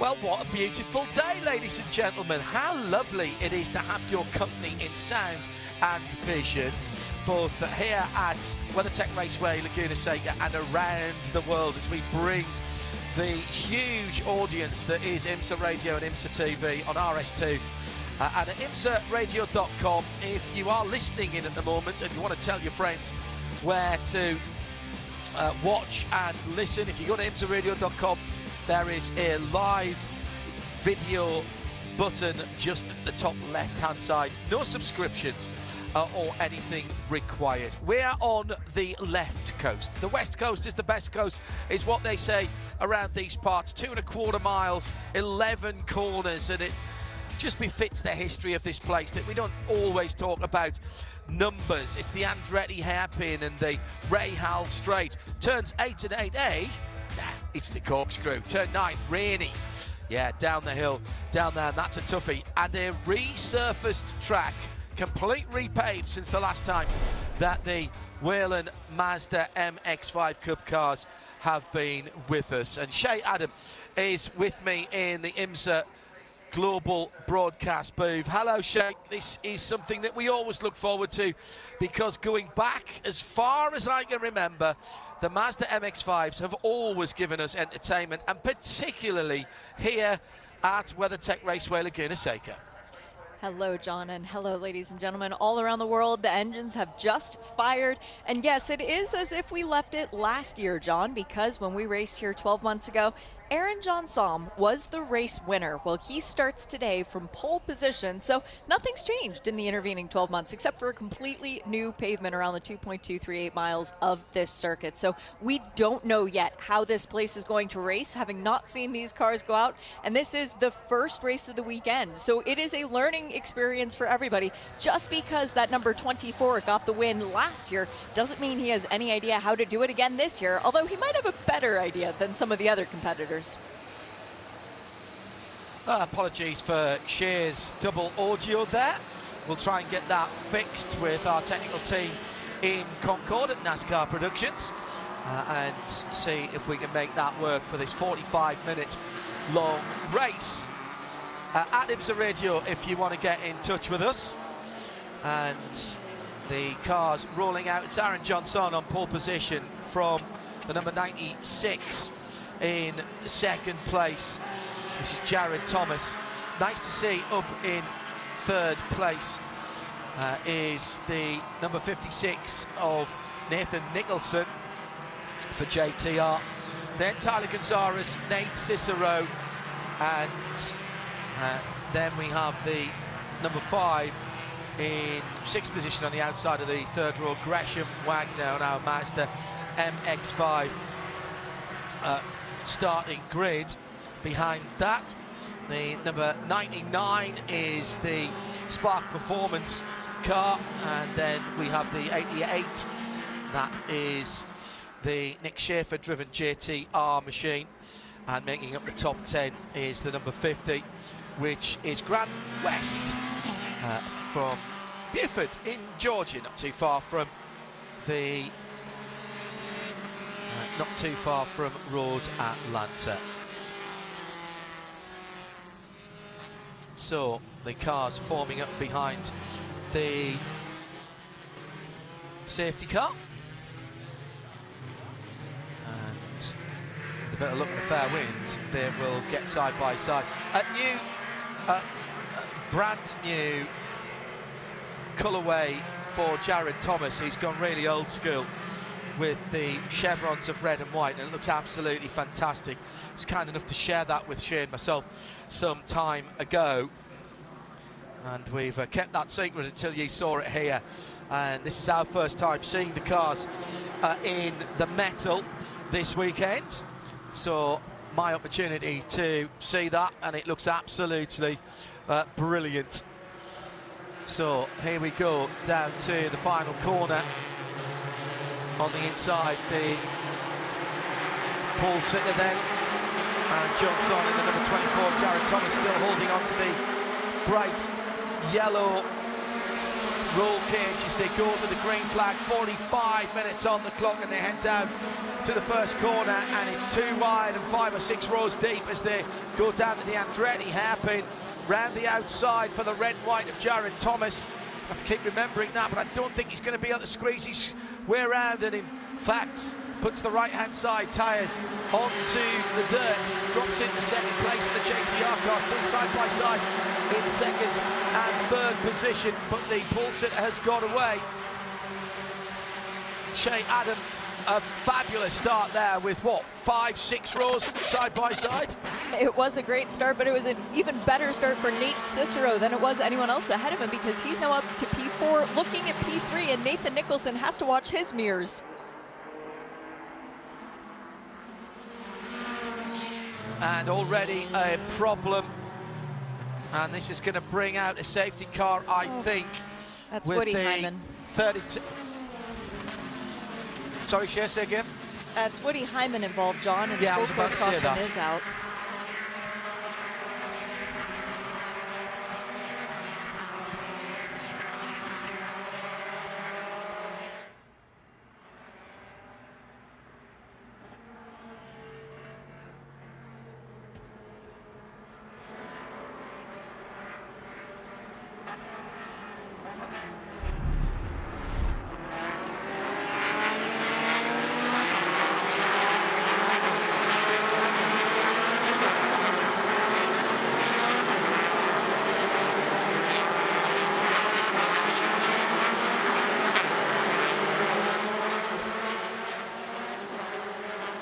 Well, what a beautiful day, ladies and gentlemen. How lovely it is to have your company in sound and vision, both here at WeatherTech Raceway Laguna Seca and around the world, as we bring the huge audience that is IMSA Radio and IMSA TV on RS2 and at IMSARadio.com. If you are listening in at the moment and you want to tell your friends where to watch and listen, if you go to IMSARadio.com, there is a live video button just at the top left-hand side. No subscriptions or anything required. We're on the left coast. The west coast is the best coast, is what they say around these parts. 2.25 miles, 11 corners, and it just befits the history of this place that we don't always talk about numbers. It's the Andretti hairpin and the Rahal Straight. Turns 8 and 8A, it's the corkscrew. Turn 9, rainy. Yeah, down the hill, down there, and that's a toughie. And a resurfaced track, complete repaved since the last time that the Whelen Mazda MX-5 Cup cars have been with us. And Shay Adam is with me in the IMSA Global Broadcast booth. Hello, Shay. This is something that we always look forward to, because going back as far as I can remember, the Mazda MX-5s have always given us entertainment, and particularly here at WeatherTech Raceway Laguna Seca. Hello, John, and hello, ladies and gentlemen. All around the world, the engines have just fired. And yes, it is as if we left it last year, John, because when we raced here 12 months ago, Aaron Johnson was the race winner. Well, he starts today from pole position, so nothing's changed in the intervening 12 months except for a completely new pavement around the 2.238 miles of this circuit. So we don't know yet how this place is going to race, having not seen these cars go out, and this is the first race of the weekend. So it is a learning experience for everybody. Just because that number 24 got the win last year doesn't mean he has any idea how to do it again this year, although he might have a better idea than some of the other competitors. Apologies for Shay's double audio there. We'll try and get that fixed with our technical team in Concord at NASCAR Productions and see if we can make that work for this 45-minute long race. At IMSA Radio, if you want to get in touch with us. And the cars rolling out. It's Aaron Johnson on pole position from the number 96 in second place. This is Jared Thomas. Nice to see up in third place is the number 56 of Nathan Nicholson for JTR. Then Tyler Gonzalez, Nate Cicero, and then we have the number 5 in sixth position on the outside of the third row, Gresham Wagner on our Mazda MX-5 starting grid. Behind that, the number 99 is the Spark Performance car, and then we have the 88. That is the Nick Schaefer driven JTR machine, and making up the top 10 is the number 50, which is Grant West from Beaufort in Georgia, not too far from the Road Atlanta. So the cars forming up behind the safety car, and with a bit of luck and a fair wind, they will get side by side. Brand new colourway for Jared Thomas. He's gone really old school with the chevrons of red and white, and it looks absolutely fantastic. I was kind enough to share that with Shane myself some time ago, and we've kept that secret until you saw it here. And this is our first time seeing the cars in the metal this weekend, so my opportunity to see that, and it looks absolutely brilliant. So here we go down to the final corner. On the inside, the Paul Sitter then, and Johnson in the number 24, Jared Thomas still holding on to the bright yellow roll cage as they go to the green flag. 45 minutes on the clock, and they head down to the first corner, and it's 2 wide and 5 or 6 rows deep as they go down to the Andretti hairpin. Round the outside for the red and white of Jared Thomas. I have to keep remembering that, but I don't think he's going to be able to squeeze his way around, and in fact puts the right-hand side tyres onto the dirt, drops into second place in the JTR car, still side by side in second and third position, but the pole sitter has got away. Shea Adam, a fabulous start there with what, 5-6 rows side by side? It was a great start, but it was an even better start for Nate Cicero than it was anyone else ahead of him, because he's now up to P4, looking at P3, and Nathan Nicholson has to watch his mirrors. And already a problem, and this is going to bring out a safety car, I think. That's with Woody the Hyman. 32. Sorry, Shea, say again? That's Woody Hyman involved, John, and Yeah, the I was full about course to say caution that. is out.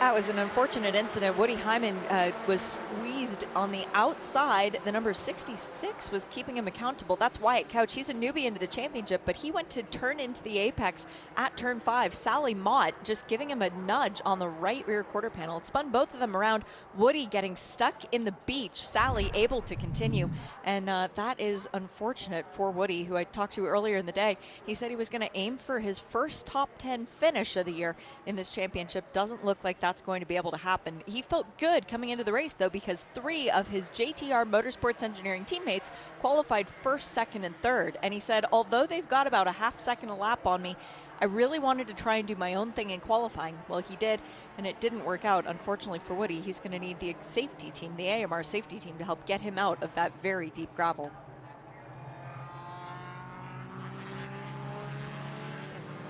That was an unfortunate incident. Woody Hyman was squeezed on the outside. The number 66 was keeping him accountable. That's Wyatt Couch. He's a newbie into the championship, but he went to turn into the apex at turn 5. Sally Mott just giving him a nudge on the right rear quarter panel. It spun both of them around. Woody getting stuck in the beach. Sally able to continue. And that is unfortunate for Woody, who I talked to earlier in the day. He said he was going to aim for his first top 10 finish of the year in this championship. Doesn't look like that's going to be able to happen. He felt good coming into the race, though, because 3 of his JTR Motorsports Engineering teammates qualified first, second, and third. And he said, although they've got about a half second a lap on me, I really wanted to try and do my own thing in qualifying. Well, he did, and it didn't work out. Unfortunately for Woody, he's going to need the safety team, the AMR safety team, to help get him out of that very deep gravel.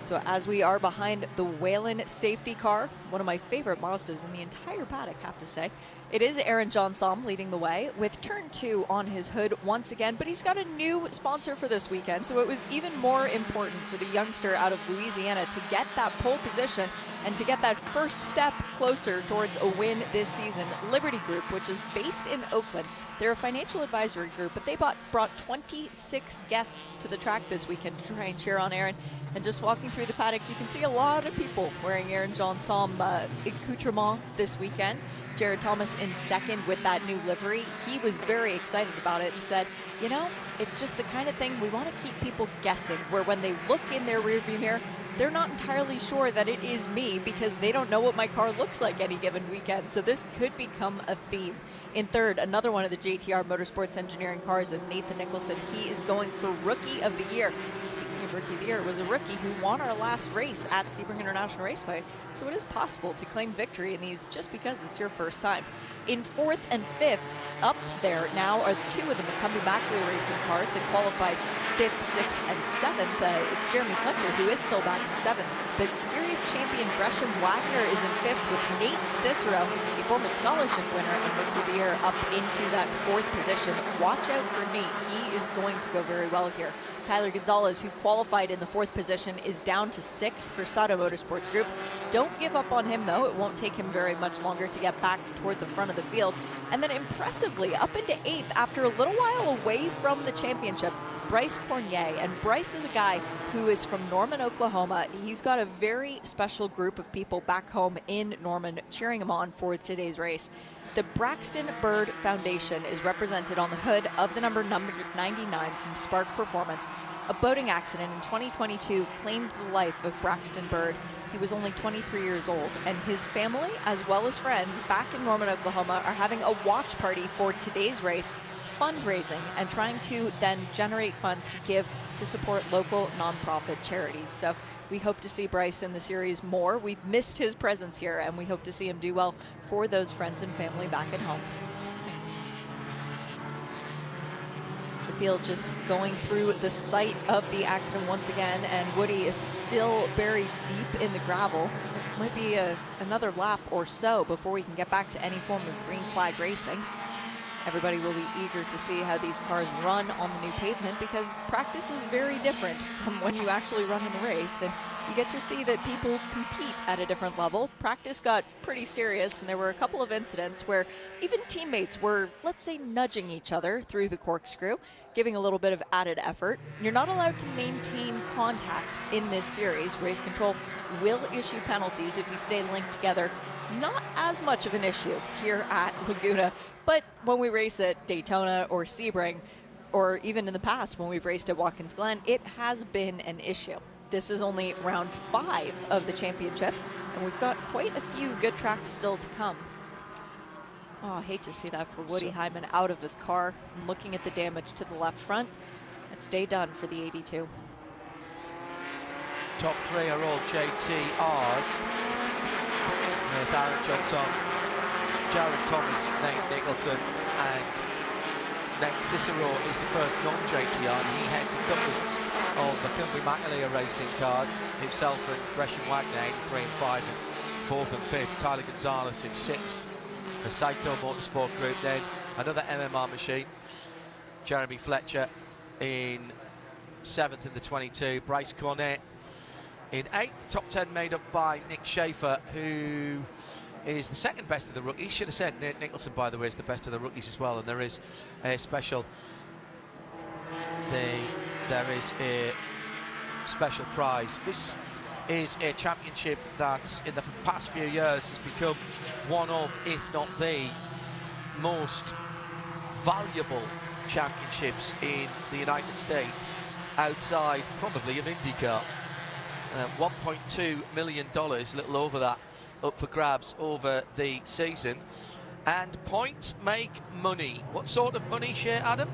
So as we are behind the Whelen safety car, one of my favorite Mazdas in the entire paddock, I have to say, it is Aaron Johnson leading the way with turn 2 on his hood once again, but he's got a new sponsor for this weekend, so it was even more important for the youngster out of Louisiana to get that pole position and to get that first step closer towards a win this season. Liberty Group, which is based in Oakland, they're a financial advisory group, but they brought 26 guests to the track this weekend to try and cheer on Aaron. And just walking through the paddock, you can see a lot of people wearing Aaron Johnson accoutrement this weekend. Jared Thomas in second with that new livery. He was very excited about it and said, you know, it's just the kind of thing we want to keep people guessing, where when they look in their rearview mirror, they're not entirely sure that it is me because they don't know what my car looks like any given weekend. So this could become a theme. In third, another one of the JTR Motorsports Engineering cars of Nathan Nicholson. He is going for Rookie of the Year. Speaking of Rookie of the Year, it was a rookie who won our last race at Sebring International Raceway. So it is possible to claim victory in these just because it's your first time. In fourth and fifth, up there now are 2 of the McCumbee-Mackley Racing cars that qualified 5th, 6th, and 7th. It's Jeremy Fletcher who is still back in 7th. But series champion Gresham Wagner is in 5th with Nate Cicero, a former scholarship winner and Rookie of the Year, up into that 4th position. Watch out for Nate. He is going to go very well here. Tyler Gonzalez, who qualified in the 4th position, is down to 6th for Sato Motorsports Group. Don't give up on him, though. It won't take him very much longer to get back toward the front of the field. And then impressively up into 8th after a little while away from the championship, Bryce Cornier. And Bryce is a guy who is from Norman, Oklahoma. He's got a very special group of people back home in Norman cheering him on for today's race. The Braxton Bird Foundation is represented on the hood of the number 99 from Spark Performance. A boating accident in 2022 claimed the life of Braxton Bird. He was only 23 years old, and his family, as well as friends back in Norman, Oklahoma, are having a watch party for today's race fundraising and trying to then generate funds to give to support local nonprofit charities. So we hope to see Bryce in the series more. We've missed his presence here, and we hope to see him do well for those friends and family back at home. The field just going through the site of the accident once again, and Woody is still buried deep in the gravel. It might be another lap or so before we can get back to any form of green flag racing. Everybody will be eager to see how these cars run on the new pavement, because practice is very different from when you actually run in the race, and you get to see that people compete at a different level. Practice got pretty serious, and there were a couple of incidents where even teammates were, let's say, nudging each other through the corkscrew, giving a little bit of added effort. You're not allowed to maintain contact in this series. Race control will issue penalties if you stay linked together. Not as much of an issue here at Laguna, but when we race at Daytona or Sebring, or even in the past when we've raced at Watkins Glen, it has been an issue. This is only round 5 of the championship, and we've got quite a few good tracks still to come. Oh, I hate to see that for Woody Hyman out of his car. And looking at the damage to the left front, it's day done for the 82. Top 3 are all JTRs. With Aaron Johnson, Jared Thomas, Nate Nicholson, and Nate Cicero is the first non-JTR. He heads a couple of the Cumbria McAleer racing cars, himself and Gresham Wagner in 3 and 5, and 4th and 5th. Tyler Gonzalez in 6th. The Saito Motorsport group, then another MMR machine. Jeremy Fletcher in 7th in the 22. Bryce Cornett in 8th, top 10 made up by Nick Schaefer, who is the 2nd best of the rookies. Should have said Nate Nicholson, by the way, is the best of the rookies as well, and there is a special prize. This is a championship that in the past few years has become one of, if not the most valuable championships in the United States, outside probably of IndyCar. $1.2 million, a little over that, up for grabs over the season. And points make money. What sort of money, Shea Adam?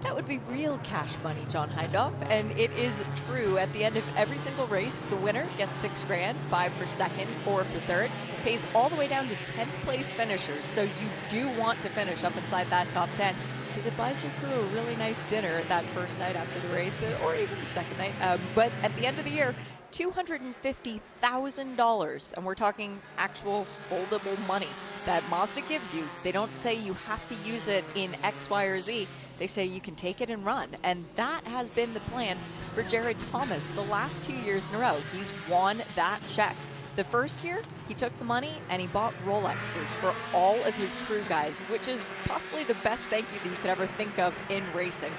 That would be real cash money, John Hindhoff, and it is true. At the end of every single race, the winner gets $6 grand, 5 for second, 4 for third, pays all the way down to 10th place finishers. So you do want to finish up inside that top 10, because it buys your crew a really nice dinner that first night after the race, or even the second night. But at the end of the year, $250,000, and we're talking actual foldable money that Mazda gives you. They don't say you have to use it in X, Y, or Z. They say you can take it and run, and that has been the plan for Jared Thomas the last 2 years in a row. He's won that check. The first year, he took the money and he bought Rolexes for all of his crew guys, which is possibly the best thank you that you could ever think of in racing.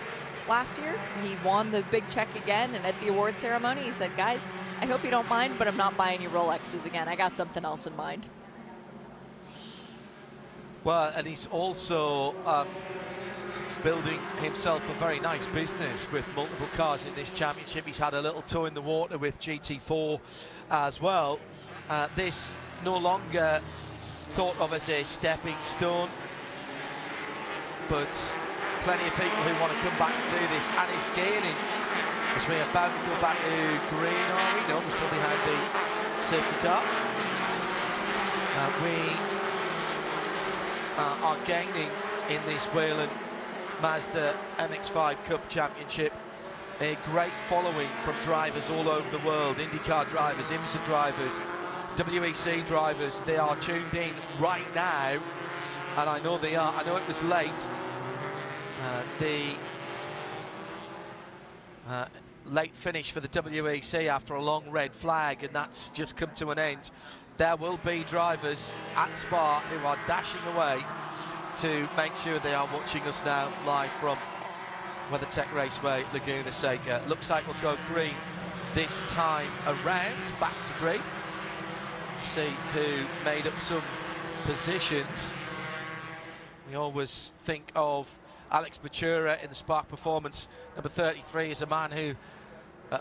Last year, he won the big check again, and at the award ceremony, he said, guys, I hope you don't mind, but I'm not buying you Rolexes again. I got something else in mind. Well, and he's also building himself a very nice business with multiple cars in this championship. He's had a little toe in the water with GT4 as well. This no longer thought of as a stepping stone, but plenty of people who want to come back and do this, and he's gaining as we're about to go back to green. Oh, we know we're still behind the safety car. We are gaining in this Whelen Mazda MX-5 Cup Championship a great following from drivers all over the world. IndyCar drivers, IMSA drivers, WEC drivers. They are tuned in right now, and I know they are. I know it was late. The late finish for the WEC after a long red flag, and that's just come to an end. There will be drivers at Spa who are dashing away to make sure they are watching us now live from WeatherTech Raceway Laguna Seca. Looks like we'll go green this time around, back to green. See who made up some positions. We always think of Alex Matura in the Spark Performance. Number 33 is a man who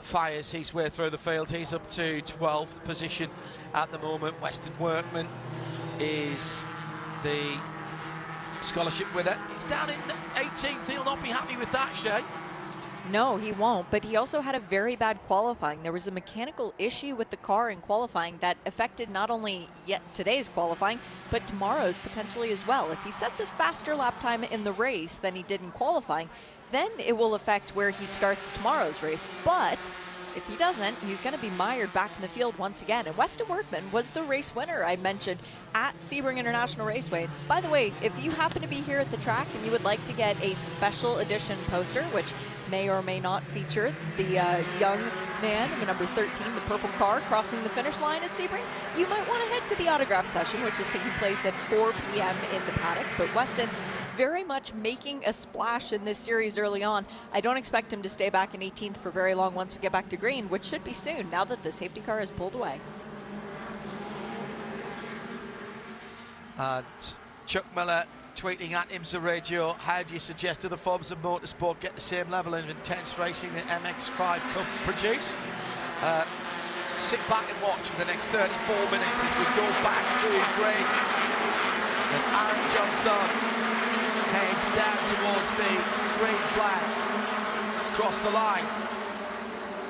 fires his way through the field. He's up to 12th position at the moment. Weston Workman is the Scholarship winner. He's down in 18th. He'll not be happy with that, Shay. No, he won't, but he also had a very bad qualifying. There was a mechanical issue with the car in qualifying that affected not only yet today's qualifying, but tomorrow's potentially as well. If he sets a faster lap time in the race than he did in qualifying, then it will affect where he starts tomorrow's race. But if he doesn't, he's going to be mired back in the field once again. And Weston Workman was the race winner I mentioned at Sebring International Raceway. By the way, if you happen to be here at the track and you would like to get a special edition poster, which may or may not feature the young man in the number 13, the purple car, crossing the finish line at Sebring, you might want to head to the autograph session, which is taking place at 4 p.m. in the paddock. But Weston very much making a splash in this series early on. I don't expect him to stay back in 18th for very long once we get back to green, which should be soon now that the safety car has pulled away. And Chuck Miller tweeting at IMSA Radio, how do you suggest other forms of motorsport get the same level of intense racing that MX-5 Cup produce? Sit back and watch for the next 34 minutes as we go back to green. And Aaron Johnson heads down towards the green flag, across the line.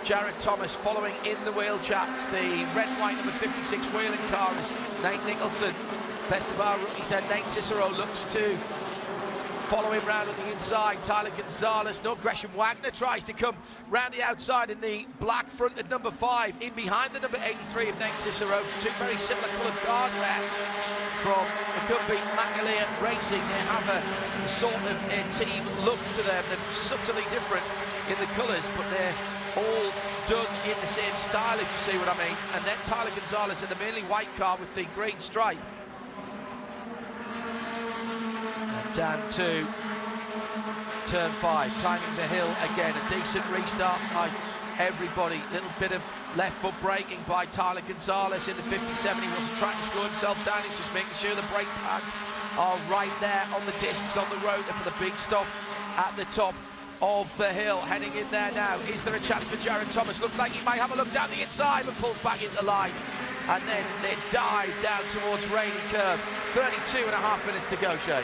Jared Thomas following in the wheel chaps. The red and white number 56 Whelen car is Nate Nicholson. Best of our rookies there. Nate Cicero looks to follow him round on the inside. Tyler Gonzalez, no, Gresham Wagner tries to come round the outside in the black fronted number 5, in behind the number 83 of Nate Cicero. Two very similar coloured cars there from McCumbee Michelin Racing. They have a sort of a team look to them. They're subtly different in the colours, but they're all done in the same style, if you see what I mean. And then Tyler Gonzalez in the mainly white car with the green stripe. And down to turn 5, climbing the hill again. A decent restart by everybody. Little bit of left foot braking by Tyler Gonzalez in the 57. He wasn't trying to slow himself down, he's just making sure the brake pads are right there on the discs on the rotor for the big stop at the top of the hill. Heading in there now. Is there a chance for Jared Thomas? Looks like he might have a look down the inside, but pulls back into line. And then they dive down towards Rainy Curve. 32.5 minutes to go, Shay.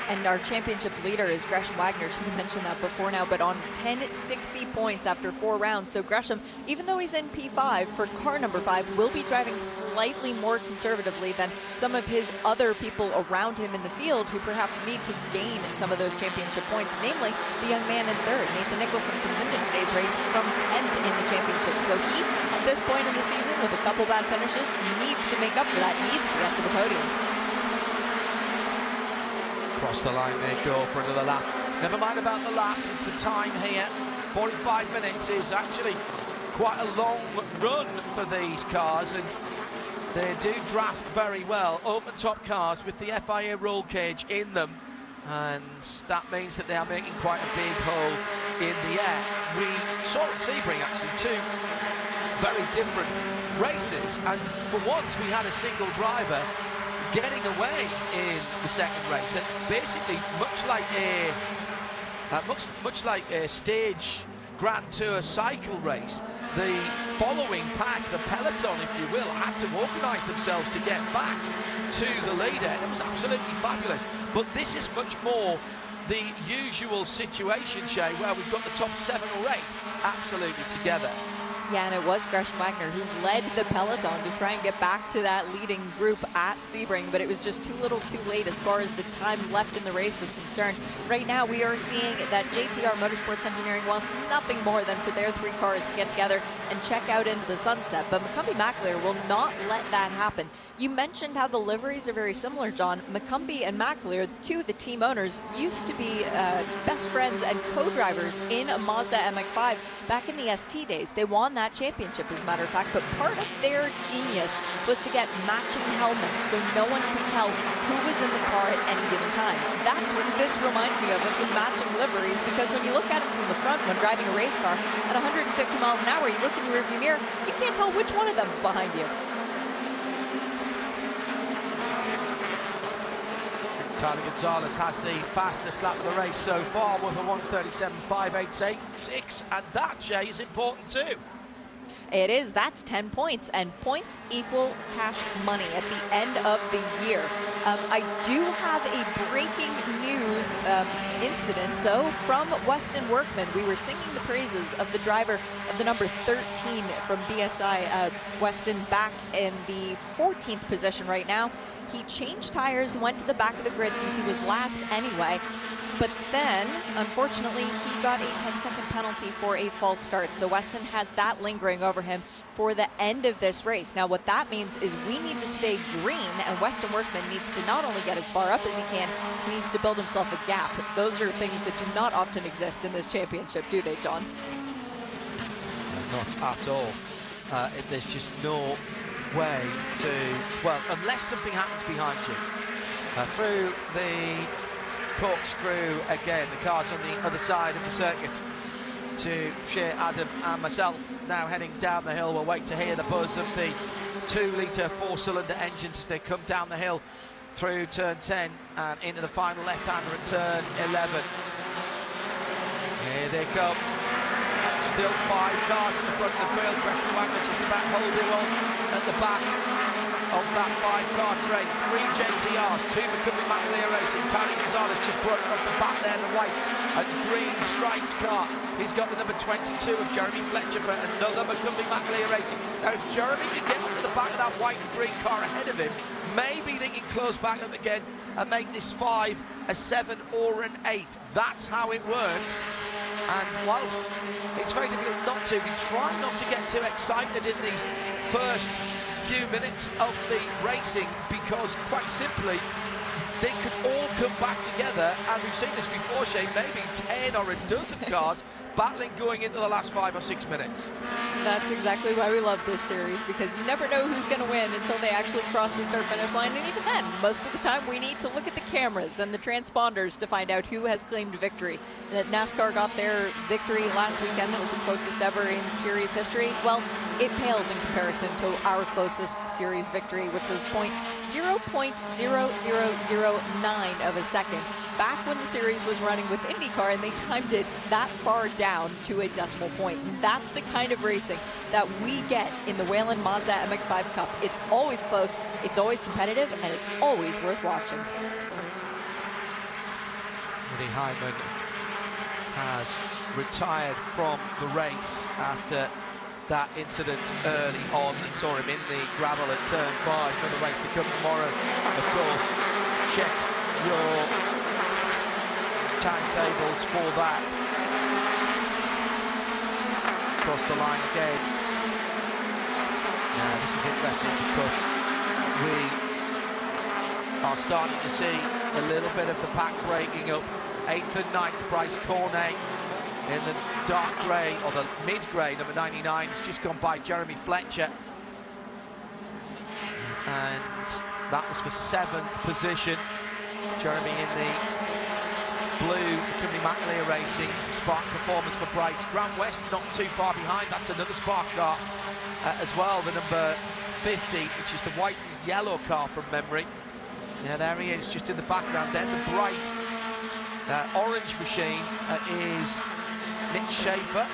And our championship leader is Gresham Wagner. She mentioned that before now, but on 1060 points after 4 rounds. So Gresham, even though he's in P5 for car number 5, will be driving slightly more conservatively than some of his other people around him in the field who perhaps need to gain some of those championship points, namely the young man in 3rd. Nathan Nicholson comes into today's race from 10th in the championship. So he, at this point in the season, with a couple bad finishes, needs to make up for that, needs to get to the podium. Across the line they go for another lap. Never mind about the laps, it's the time here. 45 minutes is actually quite a long run for these cars, and they do draft very well. Open top cars with the FIA roll cage in them, and that means that they are making quite a big hole in the air. We saw at Sebring actually 2 very different races, and for once we had a single driver getting away in the second race, and basically much like a stage Grand Tour cycle race, the following pack, the peloton if you will, had to organise themselves to get back to the leader, and it was absolutely fabulous. But this is much more the usual situation, Shay, where we've got the top 7 or 8 absolutely together. Yeah, and it was Gresham Wagner who led the peloton to try and get back to that leading group at Sebring, but it was just too little too late as far as the time left in the race was concerned. Right now we are seeing that JTR Motorsports Engineering wants nothing more than for their 3 cars to get together and check out into the sunset, but McCumbee Michelin will not let that happen. You mentioned how the liveries are very similar, John. McCumbee and Michelin, 2 of the team owners, used to be best friends and co-drivers in a Mazda MX-5 back in the ST days. They won that championship, as a matter of fact, but part of their genius was to get matching helmets so no one could tell who was in the car at any given time. That's what this reminds me of the matching liveries, because when you look at it from the front when driving a race car at 150 miles an hour, you look in your rearview mirror, you can't tell which one of them's behind you. Tyler Gonzalez has the fastest lap of the race so far with a 1:37.586, and that, Shay, is important too. It is. That's 10 points, and points equal cash money at the end of the year. I do have a breaking news incident, though, from Weston Workman. We were singing the praises of the driver of the number 13 from BSI, Weston, back in the 14th position right now. He changed tires and went to the back of the grid since he was last anyway. But then, unfortunately, he got a 10-second penalty for a false start. So Weston has that lingering over him for the end of this race. Now, what that means is we need to stay green, and Weston Workman needs to not only get as far up as he can, he needs to build himself a gap. Those are things that do not often exist in this championship, do they, John? Not at all. There's just no way to, well, unless something happens behind you. Through the corkscrew again, the cars on the other side of the circuit to Shea, Adam and myself now heading down the hill. We'll wait to hear the buzz of the 2-litre 4-cylinder engines as they come down the hill through turn 10 and into the final left-hander at turn 11. Here they come. Still 5 cars in the front of the field. Gresham Wagner just about holding on at the back of that 5-car train. 3 JTRs, 2 McCumbee Racing. Tony Gonzalez just broken off the back there in the white and green striped car. He's got the number 22 of Jeremy Fletcher for another McCumbee Racing. Now, if Jeremy can get onto the back of that white and green car ahead of him, maybe they can close back up again and make this 5 a 7 or an 8. That's how it works. And whilst it's very difficult not to, we try not to get too excited in these first few minutes of the racing, because quite simply they could all come back together, and we've seen this before, Shane, maybe 10 or a dozen cars battling going into the last 5 or 6 minutes. That's exactly why we love this series, because you never know who's going to win until they actually cross the start-finish line. And even then, most of the time, we need to look at the cameras and the transponders to find out who has claimed victory. And that NASCAR got their victory last weekend, that was the closest ever in series history. Well, it pales in comparison to our closest series victory, which was 0.0009 of a second. Back when the series was running with IndyCar, and they timed it that far down to a decimal point. And that's the kind of racing that we get in the Whelen Mazda MX-5 Cup. It's always close, it's always competitive, and it's always worth watching. Woody Hyman has retired from the race after that incident early on that saw him in the gravel at turn 5. Another race to come tomorrow, of course. Check your timetables for that. Across the line again. Now this is interesting because we are starting to see a little bit of the pack breaking up. 8th and 9th, Bryce Cornet in the dark grey, or the mid-grey, number 99. It's just gone by Jeremy Fletcher. And that was for 7th position. Jeremy in the blue McKinley Racing. Spark performance for Bryce. Grant West not too far behind. That's another Spark car as well, the number 50, which is the white and yellow car from memory. Yeah, there he is, just in the background there. The bright orange machine is Nick Schaefer.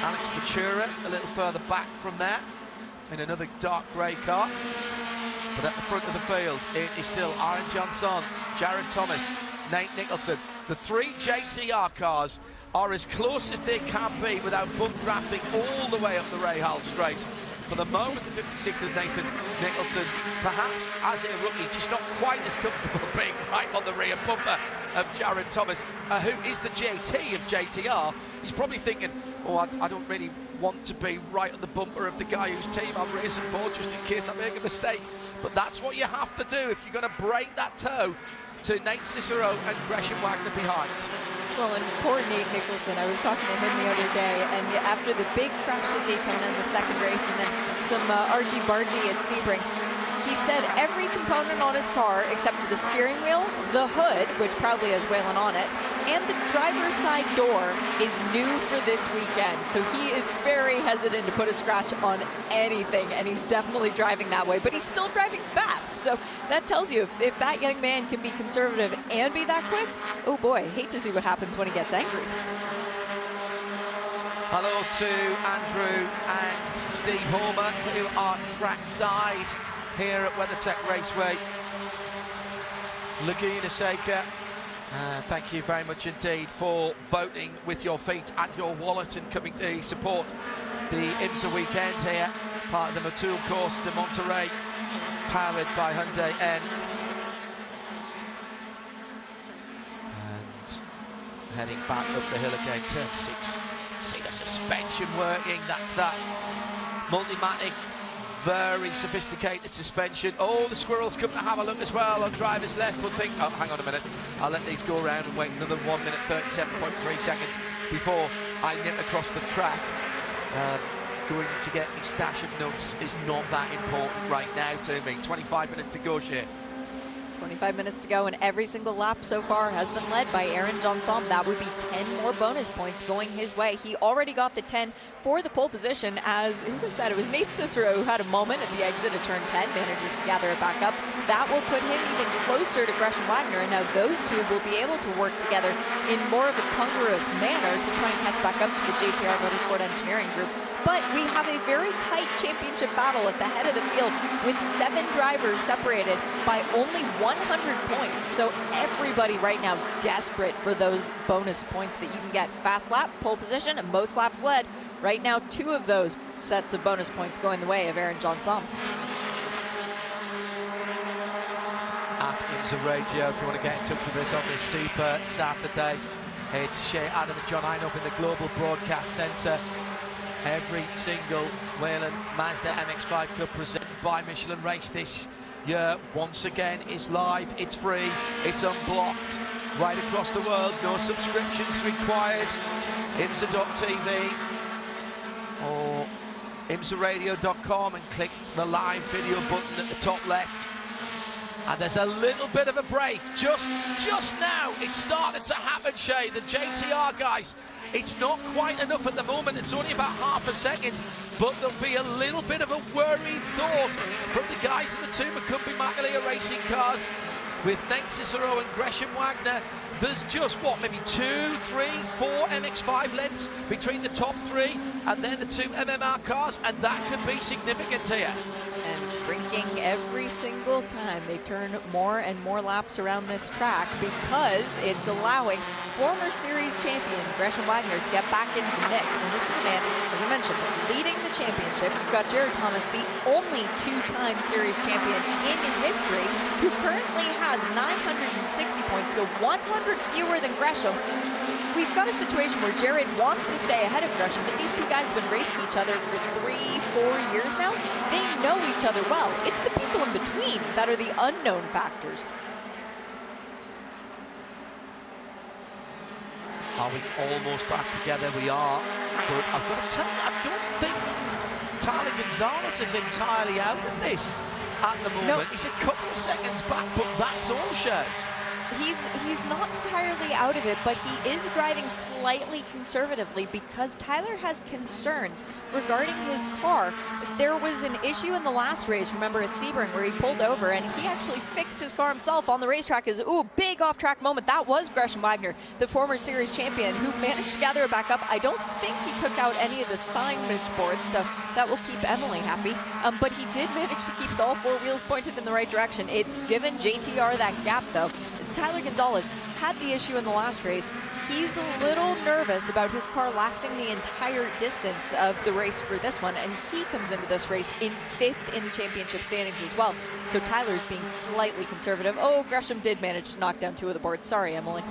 Alex Matura a little further back from there in another dark grey car. But at the front of the field, it is still Aaron Johnson, Jared Thomas, Nate Nicholson. The 3 JTR cars are as close as they can be without bump drafting all the way up the Rahal Straight. For the moment, the 56th of Nathan Nicholson, perhaps as a rookie, just not quite as comfortable being right on the rear bumper of Jared Thomas, who is the JT of JTR. He's probably thinking, oh, I don't really want to be right on the bumper of the guy whose team I'm racing for, just in case I make a mistake. But that's what you have to do if you're going to break that toe to Nate Cicero and Gresham Wagner behind. Well, and poor Nate Nicholson, I was talking to him the other day, and after the big crash at Daytona in the second race, and then some argy-bargy at Sebring, he said every component on his car, except for the steering wheel, the hood, which proudly has Whelen on it, and the driver's side door is new for this weekend. So he is very hesitant to put a scratch on anything, and he's definitely driving that way, but he's still driving fast. So that tells you if that young man can be conservative and be that quick, oh boy, hate to see what happens when he gets angry. Hello to Andrew and Steve Homer, who are trackside here at WeatherTech Raceway Laguna Seca. Thank you very much indeed for voting with your feet and your wallet and coming to support the IMSA weekend here, part of the Motul course to Monterey, powered by Hyundai N. And heading back up the hill again, turn 6. See the suspension working, that's that Multimatic, very sophisticated suspension. Oh, the squirrels come to have a look as well on driver's left. We'll think, oh, hang on a minute, I'll let these go around and wait another 1 minute 37.3 seconds before I nip across the track. Going to get me stash of nuts is not that important right now to me. 25 minutes to go, Shea. 25 minutes to go, and every single lap so far has been led by Aaron Johnson. That would be 10 more bonus points going his way. He already got the 10 for the pole position, as, who was that? It was Nate Cicero who had a moment at the exit of turn 10, manages to gather it back up. That will put him even closer to Gresham Wagner, and now those two will be able to work together in more of a congruous manner to try and catch back up to the JTR Motorsport Engineering Group. But we have a very tight championship battle at the head of the field with 7 drivers separated by only 100 points. So everybody right now desperate for those bonus points that you can get. Fast lap, pole position, and most laps led. Right now, 2 of those sets of bonus points going the way of Aaron Johnson. At IMSA Radio, if you want to get in touch with us on this Super Saturday, it's Shea Adam and John Einoff in the Global Broadcast Centre. Every single Whelen Mazda MX-5 Cup presented by Michelin race this year once again is live, it's free, it's unblocked, right across the world, no subscriptions required. IMSA.tv or IMSARadio.com and click the live video button at the top left. And there's a little bit of a break, just now, it's started to happen, Shea. The JTR guys, it's not quite enough at the moment, it's only about half a second, but there'll be a little bit of a worried thought from the guys in the 2 Michelin racing cars with Nate Cicero and Gresham Wagner. There's just, what, maybe 2, 3, 4 MX-5 lengths between the top 3 and then the 2 MMR cars, and that could be significant here. And shrinking every single time they turn more and more laps around this track, because it's allowing former series champion Gresham Wagner to get back into the mix. And this is a man, as I mentioned, leading the championship. You've got Jared Thomas, the only 2-time series champion in history, who currently has 960 points, so 100 fewer than Gresham. We've got a situation where Jared wants to stay ahead of Gresham, but these two guys have been racing each other for 3-4 years now. They know each other well. It's the people in between that are the unknown factors. Are we almost back together? We are. But I've got to tell you, I don't think Tyler Gonzalez is entirely out of this at the moment. No. He's a couple of seconds back, but that's all, Shea. He's not entirely out of it, but he is driving slightly conservatively because Tyler has concerns regarding his car. There was an issue in the last race, remember, at Sebring, where he pulled over and he actually fixed his car himself on the racetrack. Big off-track moment. That was Gresham Wagner, the former series champion, who managed to gather it back up. I don't think he took out any of the signage boards, so that will keep Emily happy. But he did manage to keep all 4 wheels pointed in the right direction. It's given JTR that gap, though. Tyler Gonzalez had the issue in the last race. He's a little nervous about his car lasting the entire distance of the race for this one, and he comes into this race in 5th in championship standings as well. So Tyler's being slightly conservative. Oh, Gresham did manage to knock down 2 of the boards. Sorry, Emily.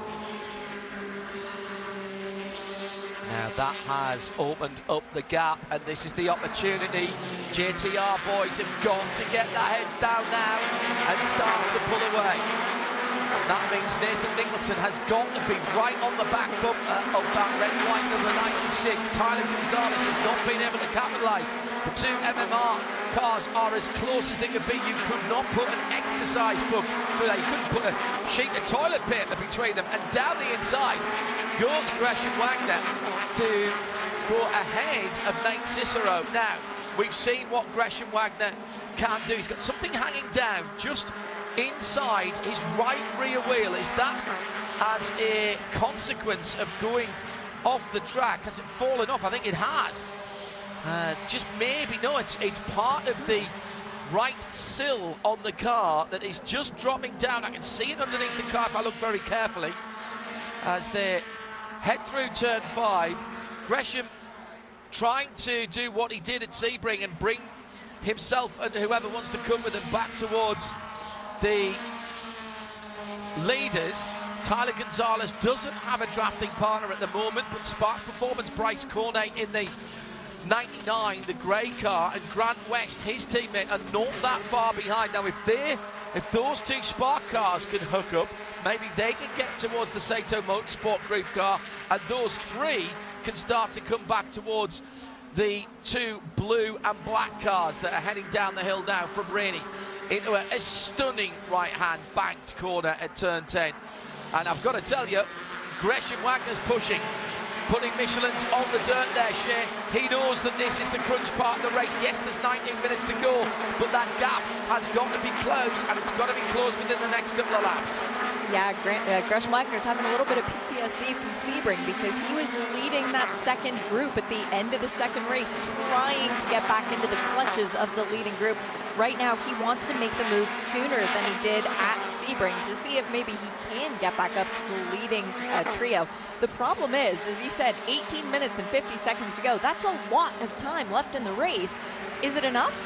Now that has opened up the gap, and this is the opportunity. JTR boys have got to get their heads down now and start to pull away. That means Nathan Nicholson has got to be right on the back bumper of that red, white number 96. Tyler Gonzalez has not been able to capitalise. The 2 MMR cars are as close as they could be. You could not put an exercise book through there. You couldn't put a sheet of toilet paper between them. And down the inside goes Gresham Wagner to go ahead of Nate Cicero. Now, we've seen what Gresham Wagner can do. He's got something hanging down just inside his right rear wheel. Is that as a consequence of going off the track? Has it fallen off? I think it has. Just maybe, no, it's part of the right sill on the car that is just dropping down. I can see it underneath the car if I look very carefully as they head through turn 5. Gresham trying to do what he did at Sebring and bring himself and whoever wants to come with him back towards the leaders. Tyler Gonzalez doesn't have a drafting partner at the moment, but Spark Performance, Bryce Cornet in the 99, the grey car, and Grant West, his teammate, are not that far behind. Now, if those two Spark cars can hook up, maybe they can get towards the Sato Motorsport Group car, and those three can start to come back towards the two blue and black cars that are heading down the hill now from Rainey into a stunning right-hand banked corner at turn 10. And I've got to tell you, Gresham Wagner's pushing, putting Michelin's on the dirt there, Shea. He knows that this is the crunch part of the race. Yes, there's 19 minutes to go, but that gap has got to be closed, and it's got to be closed within the next couple of laps. Yeah, Gresham Wagner's having a little bit of PTSD from Sebring because he was leading that second group at the end of the second race, trying to get back into the clutches of the leading group. Right now, he wants to make the move sooner than he did at Sebring to see if maybe he can get back up to the leading trio. The problem is, as you said, 18 minutes and 50 seconds to go. That's a lot of time left in the race. Is it enough?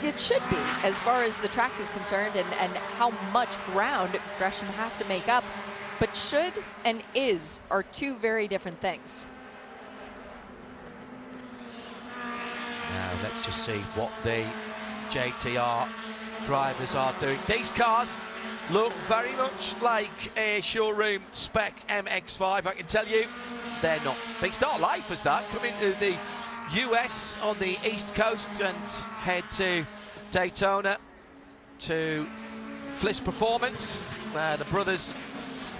It should be, as far as the track is concerned and how much ground Gresham has to make up. But should and is are two very different things. Now, let's just see what the JTR drivers are doing. These cars look very much like a showroom spec MX-5. I can tell you, they're not. They start life as that, come into the US on the East Coast and head to Daytona to Fliss Performance, where the brothers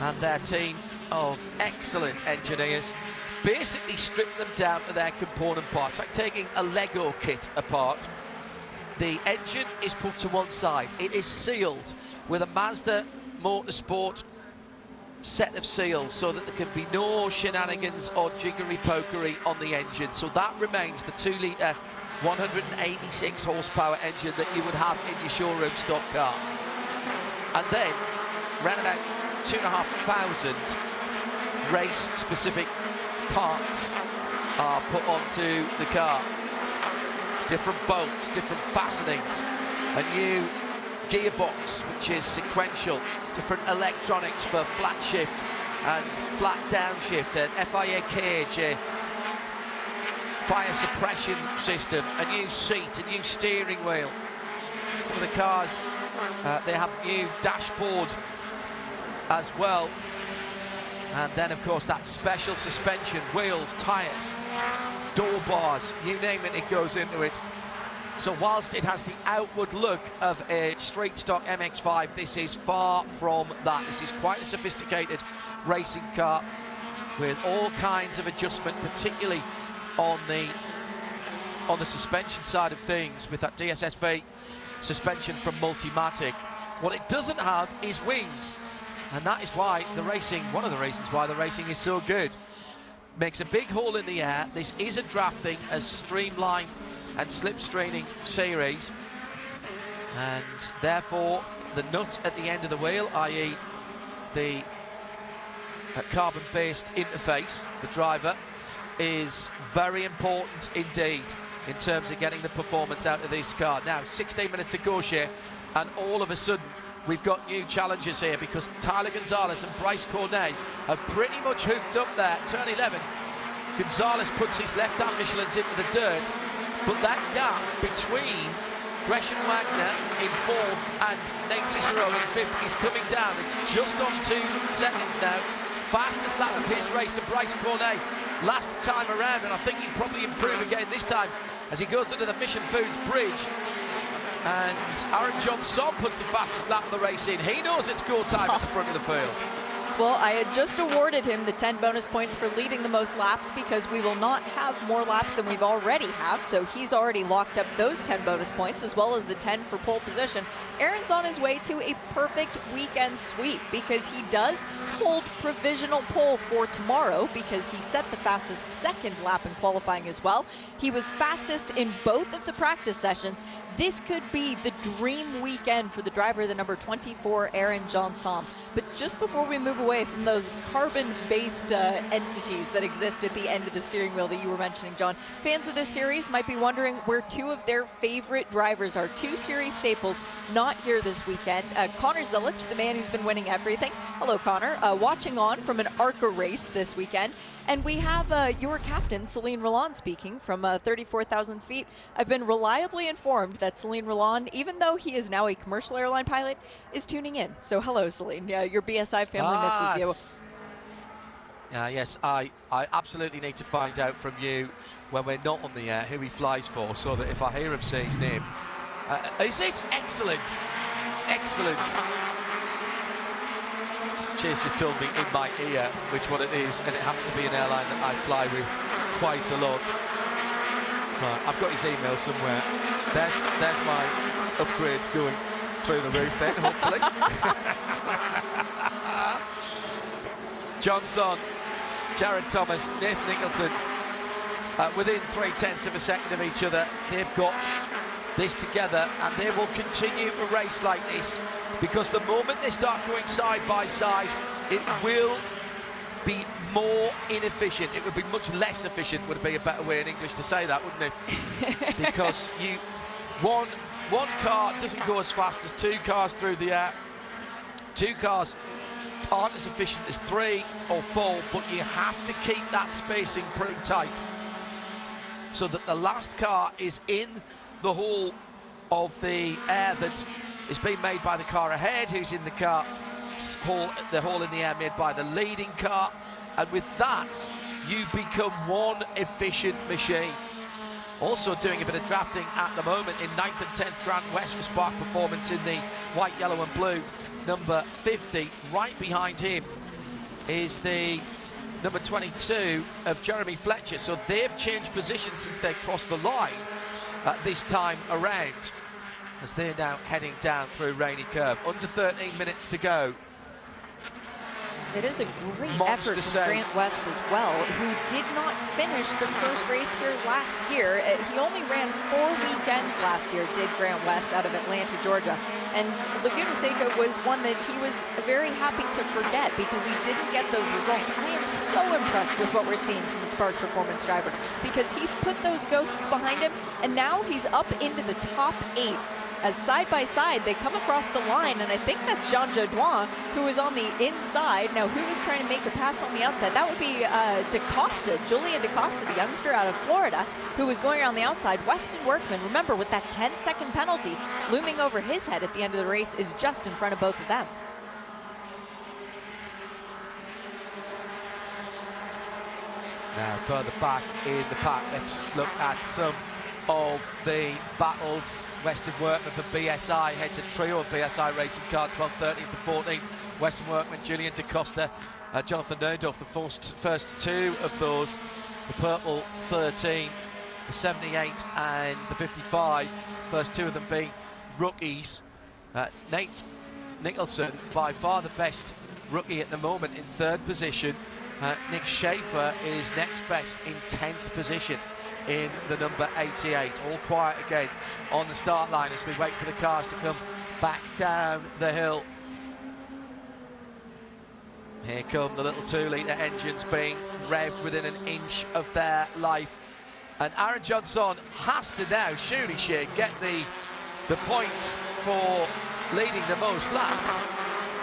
and their team of excellent engineers basically strip them down to their component parts, like taking a Lego kit apart. The engine is put to one side. It is sealed with a Mazda Motorsport set of seals so that there can be no shenanigans or jiggery-pokery on the engine. So that remains the 2-litre 186 horsepower engine that you would have in your showroom stock car. And then around about 2,500 race-specific parts are put onto the car. Different bolts, different fastenings, a new gearbox which is sequential, different electronics for flat shift and flat downshift, an FIA cage, a fire suppression system, a new seat, a new steering wheel. Some of the cars, they have new dashboard as well. And then, of course, that special suspension, wheels, tyres, door bars, you name it, it goes into it. So whilst it has the outward look of a straight stock MX-5, this is far from that. This is quite a sophisticated racing car with all kinds of adjustment, particularly on the suspension side of things, with that DSSV suspension from Multimatic. What it doesn't have is wings, and that is why the racing, one of the reasons why the racing is so good. Makes a big hole in the air. This is a drafting, a streamlined and slipstreaming series, and therefore the nut at the end of the wheel, i.e. the carbon-based interface, the driver, is very important indeed in terms of getting the performance out of this car. Now, 16 minutes to go, Shea, and all of a sudden we've got new challenges here because Tyler Gonzalez and Bryce Cornet have pretty much hooked up there. Turn 11, Gonzalez puts his left-hand Michelins into the dirt, but that gap between Gresham Wagner in 4th and Nate Cicero in 5th is coming down. It's just on 2 seconds now. Fastest lap of his race to Bryce Cornet last time around, and I think he'll probably improve again this time as he goes under the Mission Foods bridge. And Aaron Johnson puts the fastest lap of the race in. He knows it's go time at the front of the field. Well, I had just awarded him the 10 bonus points for leading the most laps because we will not have more laps than we've already have. So he's already locked up those 10 bonus points as well as the 10 for pole position. Aaron's on his way to a perfect weekend sweep because he does hold provisional pole for tomorrow because he set the fastest second lap in qualifying as well. He was fastest in both of the practice sessions. This could be the dream weekend for the driver of the number 24, Aaron Johnson. But just before we move away from those carbon-based entities that exist at the end of the steering wheel that you were mentioning, John, fans of this series might be wondering where two of their favorite drivers are. Two series staples not here this weekend. Connor Zilich, the man who's been winning everything. Hello, Connor. Watching on from an ARCA race this weekend. And we have your captain, Celine Roland, speaking from 34,000 feet. I've been reliably informed that Celine Roland, even though he is now a commercial airline pilot, is tuning in. So hello, Celine. Your BSI family misses you. Yes, I absolutely need to find out from you when we're not on the air who he flies for, so that if I hear him say his name. Is it? Excellent. Excellent. Chase just told me in my ear which one it is, and it happens to be an airline that I fly with quite a lot. Right, I've got his email somewhere. There's my upgrades going through the roof then, hopefully. Johnson, Jared Thomas, Nathan Nicholson, within 0.3 of a second of each other. They've got this together, and they will continue to race like this, because the moment they start going side by side, it will be more inefficient. It would be much less efficient, would be a better way in English to say that, wouldn't it? Because one car doesn't go as fast as two cars through the air. Two cars aren't as efficient as three or four, but you have to keep that spacing pretty tight so that the last car is in the hole of the air that is being made by the car ahead, who's in the hole in the air made by the leading car, and with that you become one efficient machine. Also doing a bit of drafting at the moment in 9th and 10th Grant West for Spark Performance in the white, yellow and blue, number 50. Right behind him is the number 22 of Jeremy Fletcher. So they've changed positions since they crossed the line this time around, as they're now heading down through Rainy Curve. Under 13 minutes to go. It is a great effort from Grant West as well, who did not finish the first race here last year. He only ran 4 weekends last year, did Grant West, out of Atlanta, Georgia. And Laguna Seca was one that he was very happy to forget because he didn't get those results. I am so impressed with what we're seeing from the Spark Performance driver, because he's put those ghosts behind him, and now he's up into the top 8. As side by side, they come across the line, and I think that's Jean Jadouin, who is on the inside. Now, who was trying to make a pass on the outside? That would be DaCosta, Julian DaCosta, the youngster out of Florida, who was going around the outside. Weston Workman, remember, with that 10-second penalty looming over his head at the end of the race, is just in front of both of them. Now, further back in the pack, let's look at some of the battles. Weston Workman for BSI heads a trio of BSI racing car, 12th, 13th and 14th. Weston Workman, Julian DaCosta, Jonathan Neudorf, the first two of those. The purple 13, the 78 and the 55, first two of them being rookies. Nate Nicholson, by far the best rookie at the moment, in 3rd position. Nick Schaefer is next best in 10th position in the number 88. All quiet again on the start line as we wait for the cars to come back down the hill. Here come the little 2-litre engines being revved within an inch of their life. And Aaron Johnson has to now, surely, get the points for leading the most laps.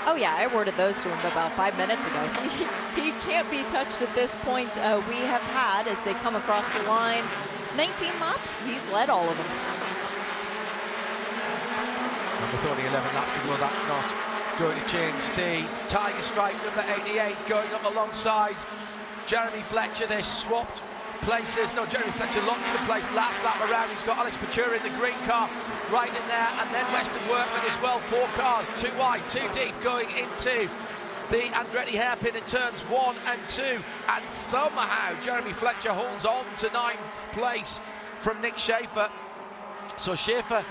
Oh yeah, I awarded those to him about 5 minutes ago. He can't be touched at this point. We have had, as they come across the line, 19 laps. He's led all of them. And with only 11 laps to go, that's not going to change. The Tiger Stripe, number 88, going up alongside Jeremy Fletcher. They swapped places. No, Jeremy Fletcher lost the place last lap around. He's got Alex Patura in the green car right in there, and then Weston Workman as well. 4 cars, 2 wide, 2 deep, going into the Andretti hairpin in turns 1 and 2, and somehow Jeremy Fletcher holds on to 9th place from Nick Schaefer. So Schaefer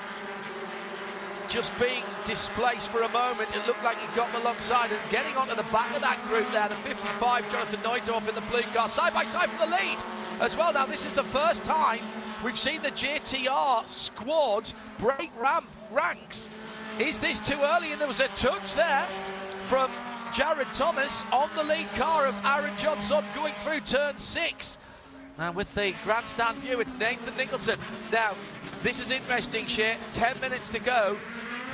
just being displaced for a moment. It looked like he got alongside and getting onto the back of that group there. The 55, Jonathan Neudorf in the blue car, side by side for the lead as well. Now, this is the first time We've seen the JTR squad break ranks. Is this too early? And there was a touch there from Jared Thomas on the lead car of Aaron Johnson going through turn 6. And with the grandstand view, it's Nathan Nicholson. Now, this is interesting, Shea. 10 minutes to go.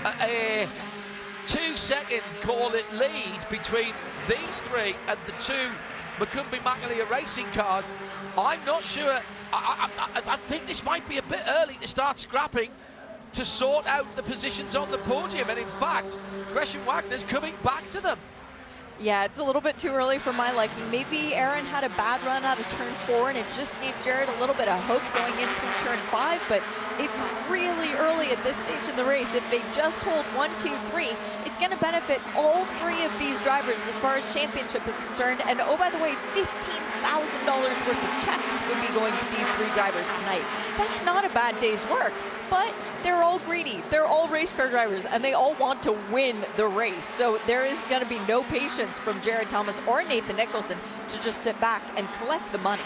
A 2-second, call it, lead between these three and the two Macumbi Magnalia racing cars. I'm not sure. I think this might be a bit early to start scrapping to sort out the positions on the podium. And in fact, Gresham Wagner's coming back to them. Yeah, it's a little bit too early for my liking. Maybe Aaron had a bad run out of turn 4 and it just gave Jared a little bit of hope going in from turn 5, but it's really early at this stage in the race. If they just hold 1, 2, 3, it's going to benefit all 3 of these drivers as far as championship is concerned. And oh, by the way, $15,000 worth of checks would be going to these 3 drivers tonight. That's not a bad day's work, but they're all greedy. They're all race car drivers, and they all want to win the race. So there is going to be no patience from Jared Thomas or Nathan Nicholson to just sit back and collect the money.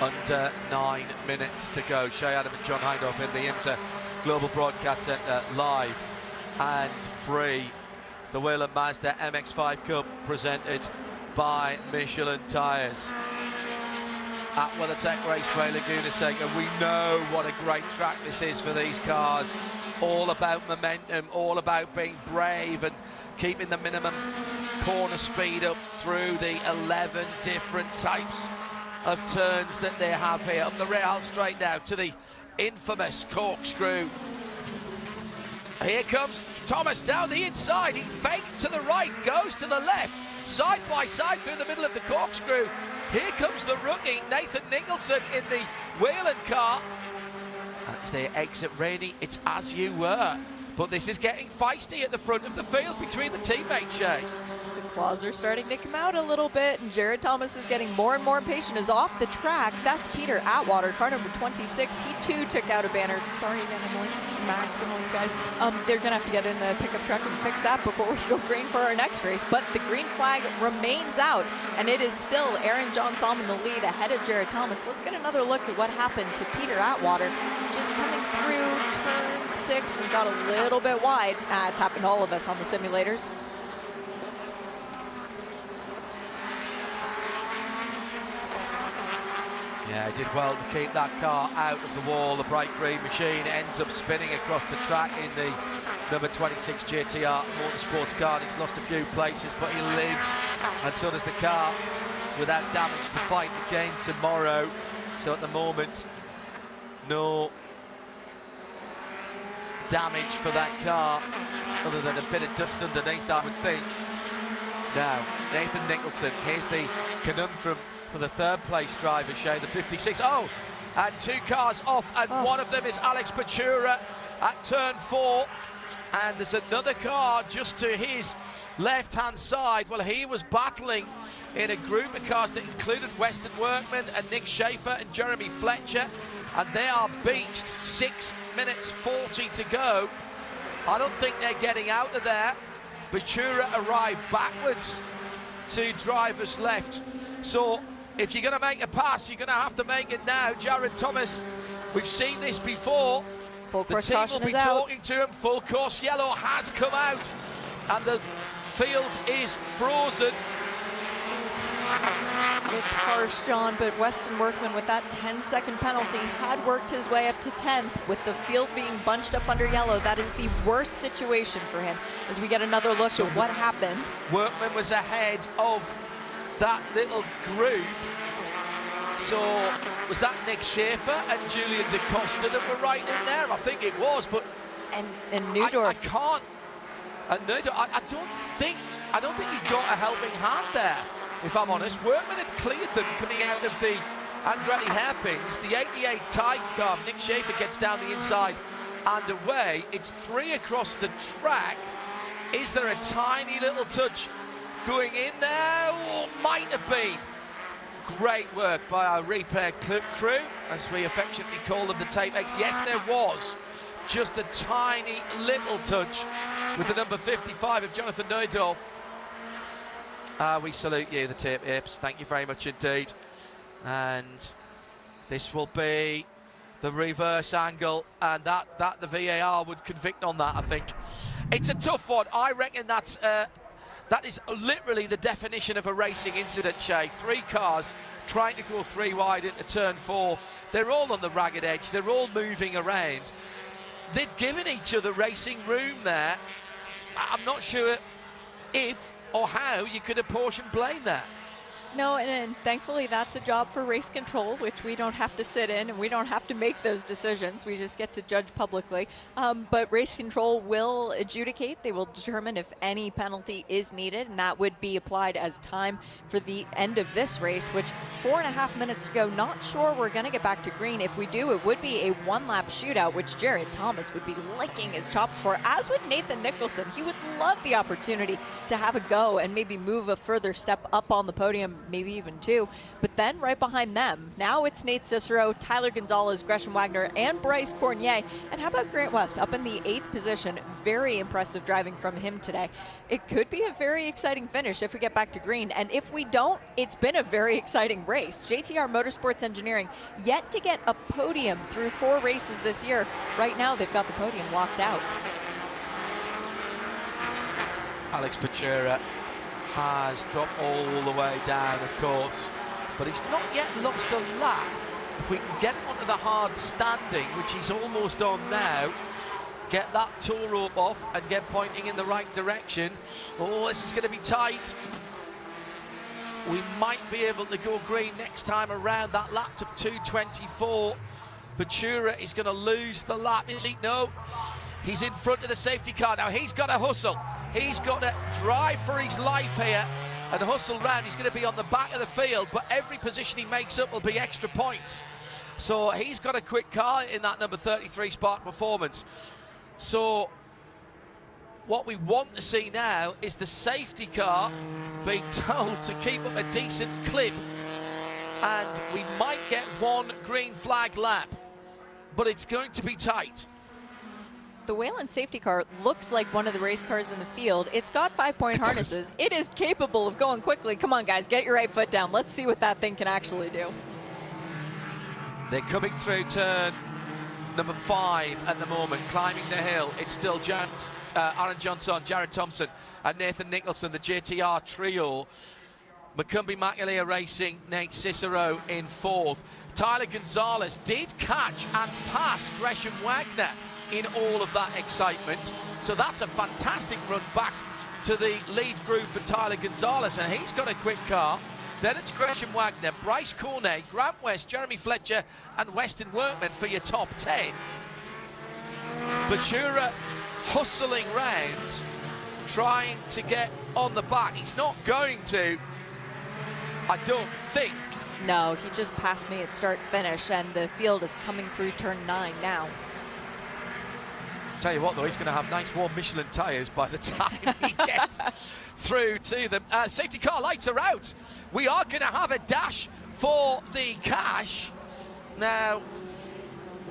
Under 9 minutes to go. Shea Adam and John Hindhaugh in the IMSA Global Broadcast Centre, live and free. The Whelen Mazda MX-5 Cup presented by Michelin tyres at WeatherTech Raceway Laguna Seca. We know what a great track this is for these cars. All about momentum, all about being brave and keeping the minimum corner speed up through the 11 different types of turns that they have here. Up the rail straight now to the infamous corkscrew. Here comes Thomas down the inside. He faked to the right, goes to the left, side by side through the middle of the corkscrew. Here comes the rookie, Nathan Nicholson, in the Whelen car. And as they exit Rainey, it's as you were. But this is getting feisty at the front of the field between the teammates, Shea. The claws are starting to come out a little bit, and Jared Thomas is getting more and more impatient. Is off the track. That's Peter Atwater, car number 26. He too took out a banner. Sorry again, Emily. Max and all you guys. They're gonna have to get in the pickup truck and fix that before we go green for our next race. But the green flag remains out, and it is still Aaron Johnson in the lead ahead of Jared Thomas. Let's get another look at what happened to Peter Atwater. Just coming through turn 6 and got a little bit wide. It's happened to all of us on the simulators. Yeah, he did well to keep that car out of the wall. The bright green machine ends up spinning across the track in the number 26 JTR Motorsports car. And he's lost a few places, but he lives, and so does the car, without damage to fight again tomorrow. So at the moment, no damage for that car, other than a bit of dust underneath, I would think. Now, Nathan Nicholson, here's the conundrum for the third place driver, Shea, the 56. Oh, and 2 cars off, and one of them is Alex Pachura at turn 4. And there's another car just to his left-hand side. Well, he was battling in a group of cars that included Weston Workman and Nick Schaefer and Jeremy Fletcher. And they are beached, 6 minutes 40 to go. I don't think they're getting out of there. Pachura arrived backwards to drivers left. So if you're going to make a pass, you're going to have to make it now. Jared Thomas, we've seen this before. Full course the team caution will be is out. talking to him. Full course yellow has come out, and the field is frozen. It's harsh, John, but Weston Workman, with that 10-second penalty, had worked his way up to 10th. With the field being bunched up under yellow, that is the worst situation for him. As we get another look at what happened. Workman was ahead of that little group. So was that Nick Schaefer and Julian DaCosta that were right in there? I think it was, but and Neudorf. I can't. And Neudorf, I don't think he got a helping hand there, if I'm honest. Workman had cleared them coming out of the Andretti hairpins. The 88 Tiger car, Nick Schaefer gets down the inside and away. It's 3 across the track. Is there a tiny little touch going in there? Oh, might have been. Great work by our repair crew, as we affectionately call them, the tape X. Yes, there was just a tiny little touch with the number 55 of Jonathan Neudorf. We salute you, the tape apes. Thank you very much indeed. And this will be the reverse angle, and that the VAR would convict on that, I think. It's a tough one. I reckon that is literally the definition of a racing incident, Shay. 3 cars trying to go 3 wide into turn 4. They're all on the ragged edge. They're all moving around. They'd given each other racing room there. I'm not sure if or how you could apportion blame there. No, and thankfully that's a job for race control, which we don't have to sit in and we don't have to make those decisions. We just get to judge publicly. But race control will adjudicate. They will determine if any penalty is needed, and that would be applied as time for the end of this race, which 4.5 minutes to go. Not sure we're going to get back to green. If we do, it would be a 1-lap shootout, which Jared Thomas would be licking his chops for, as would Nathan Nicholson. He would love the opportunity to have a go and maybe move a further step up on the podium, maybe even 2. But then right behind them, now it's Nate Cicero, Tyler Gonzalez, Gresham Wagner, and Bryce Cornier. And how about Grant West up in the 8th position? Very impressive driving from him today. It could be a very exciting finish if we get back to green. And if we don't, it's been a very exciting race. JTR Motorsports Engineering yet to get a podium through 4 races this year. Right now, they've got the podium locked out. Alex Pachura has dropped all the way down, of course, but he's not yet lost a lap. If we can get him onto the hard standing, which he's almost on now, get that tow rope off and get pointing in the right direction. Oh, this is going to be tight. We might be able to go green next time around. That lap to 2:24. Pachura is going to lose the lap, is he? No. He's in front of the safety car now. He's got to hustle. He's got to drive for his life here and hustle round. He's going to be on the back of the field, but every position he makes up will be extra points. So he's got a quick car in that number 33 Spark Performance. So what we want to see now is the safety car being told to keep up a decent clip, and we might get 1 green flag lap, but it's going to be tight. The Whelen safety car looks like one of the race cars in the field. It's got 5-point harnesses. It is capable of going quickly. Come on, guys, get your right foot down. Let's see what that thing can actually do. They're coming through turn number 5 at the moment, climbing the hill. It's still Aaron Johnson, Jared Thompson, and Nathan Nicholson, the JTR trio. McCumbee Macalia Racing, Nate Cicero in 4th. Tyler Gonzalez did catch and pass Gresham Wagner in all of that excitement. So that's a fantastic run back to the lead group for Tyler Gonzalez, and he's got a quick car. Then it's Gresham Wagner, Bryce Cornet, Grant West, Jeremy Fletcher, and Weston Workman for your top 10. Pachura hustling round, trying to get on the back. He's not going to, I don't think. No, he just passed me at start-finish, and the field is coming through turn 9 now. Tell you what, though, he's going to have nice warm Michelin tyres by the time he gets through to them. Safety car lights are out. We are going to have a dash for the cash. Now,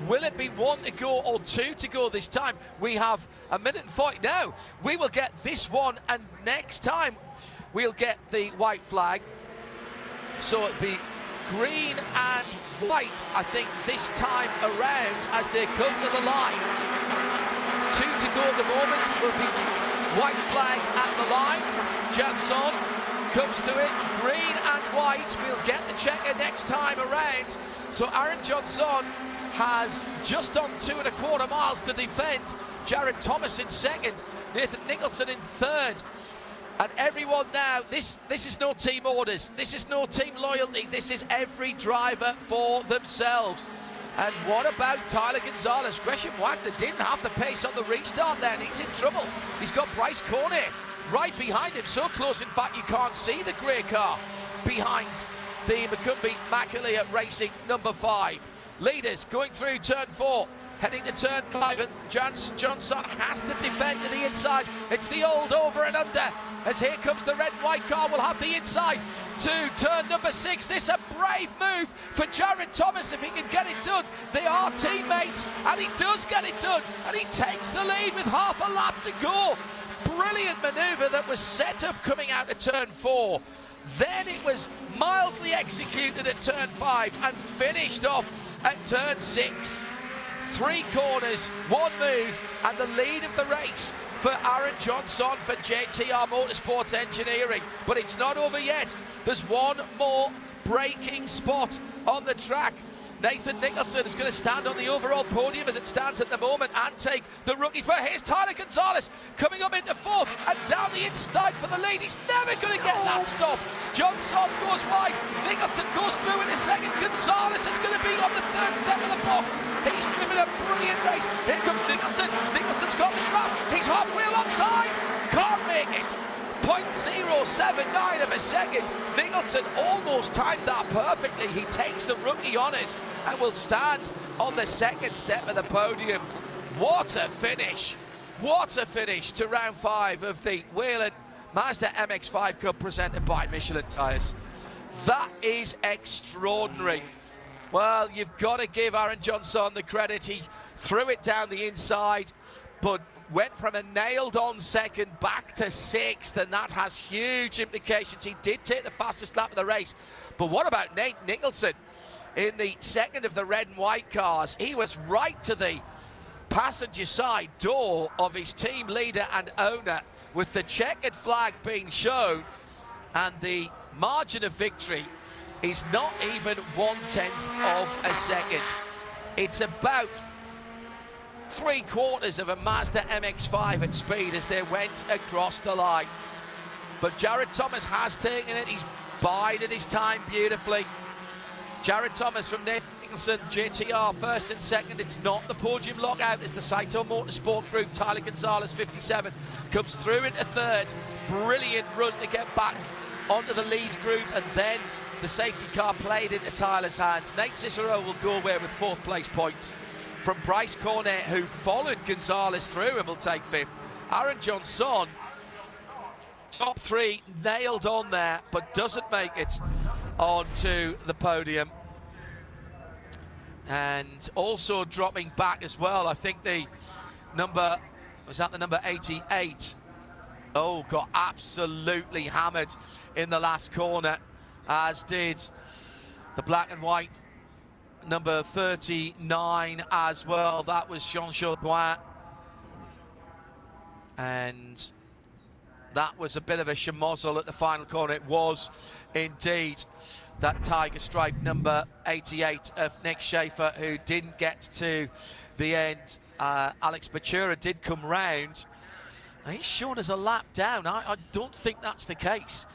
will it be 1 to go or 2 to go this time? We have 1 minute and 40. No, we will get this one, and next time we'll get the white flag. So it'll be green and white, I think, this time around as they come to the line. 2 to go at the moment, will be white flag at the line. Janson comes to it, green and white. We'll get the checker next time around. So Aaron Johnson has just on 2.25 miles to defend. Jared Thomas in 2nd, Nathan Nicholson in 3rd. And everyone now, this is no team orders, this is no team loyalty, this is every driver for themselves. And what about Tyler Gonzalez? Gresham Wagner didn't have the pace on the restart there, and he's in trouble. He's got Bryce Cornet right behind him, so close in fact you can't see the grey car behind the McCumbee Macalia Racing number 5. Leaders going through turn 4, heading to turn 5, and Johnson has to defend to the inside. It's the old over and under, as here comes the red and white car. Will have the inside to turn number 6. This a brave move for Jared Thomas if he can get it done. They are teammates, and he does get it done, and he takes the lead with half a lap to go. Brilliant manoeuvre that was set up coming out of turn 4. Then it was mildly executed at turn 5 and finished off at turn 6. 3 corners, 1 move, and the lead of the race for Aaron Johnson for JTR Motorsports Engineering. But it's not over yet. There's one more braking spot on the track. Nathan Nicholson is going to stand on the overall podium as it stands at the moment and take the rookies. But here's Tyler Gonzalez coming up into 4th and down the inside for the lead. He's never going to get that stop. Johnson goes wide. Nicholson goes through in a second. Gonzalez is going to be on the 3rd step of the block. He's driven a brilliant race. Here comes Nicholson. Nicholson's got the draft. He's halfway alongside. Can't make it. 0.079 of a second. Nicholson almost timed that perfectly. He takes the rookie honours and will stand on the 2nd step of the podium. What a finish. What a finish to round 5 of the Whelen Mazda MX-5 Cup presented by Michelin tyres. That is extraordinary. Well, you've got to give Aaron Johnson the credit. He threw it down the inside, but went from a nailed-on 2nd back to 6th, and that has huge implications. He did take the fastest lap of the race, but what about Nate Nicholson in the 2nd of the red and white cars? He was right to the passenger side door of his team leader and owner, with the checkered flag being shown, and the margin of victory is not even 1/10 of a second. It's about 3/4 of a Mazda MX-5 at speed as they went across the line. But Jared Thomas has taken it. He's bided his time beautifully. Jared Thomas from Nathan Nicholson, JTR 1st and 2nd. It's not the podium lockout. It's the Saito Motorsport group. Tyler Gonzalez, 57, comes through into 3rd. Brilliant run to get back onto the lead group, and then the safety car played into Tyler's hands. Nate Cicero will go away with 4th place points from Bryce Cornet, who followed Gonzalez through and will take 5th. Aaron Johnson, top 3, nailed on there, but doesn't make it onto the podium. And also dropping back as well, I think the number, was that the number 88? Oh, got absolutely hammered in the last corner, as did the black and white number 39 as well. That was Jean Chaudouin, and that was a bit of a schmozzle at the final corner. It was indeed that tiger stripe number 88 of Nick Schaefer, who didn't get to the end. Alex Matura did come round. He's shown as a lap down. I don't think that's the case.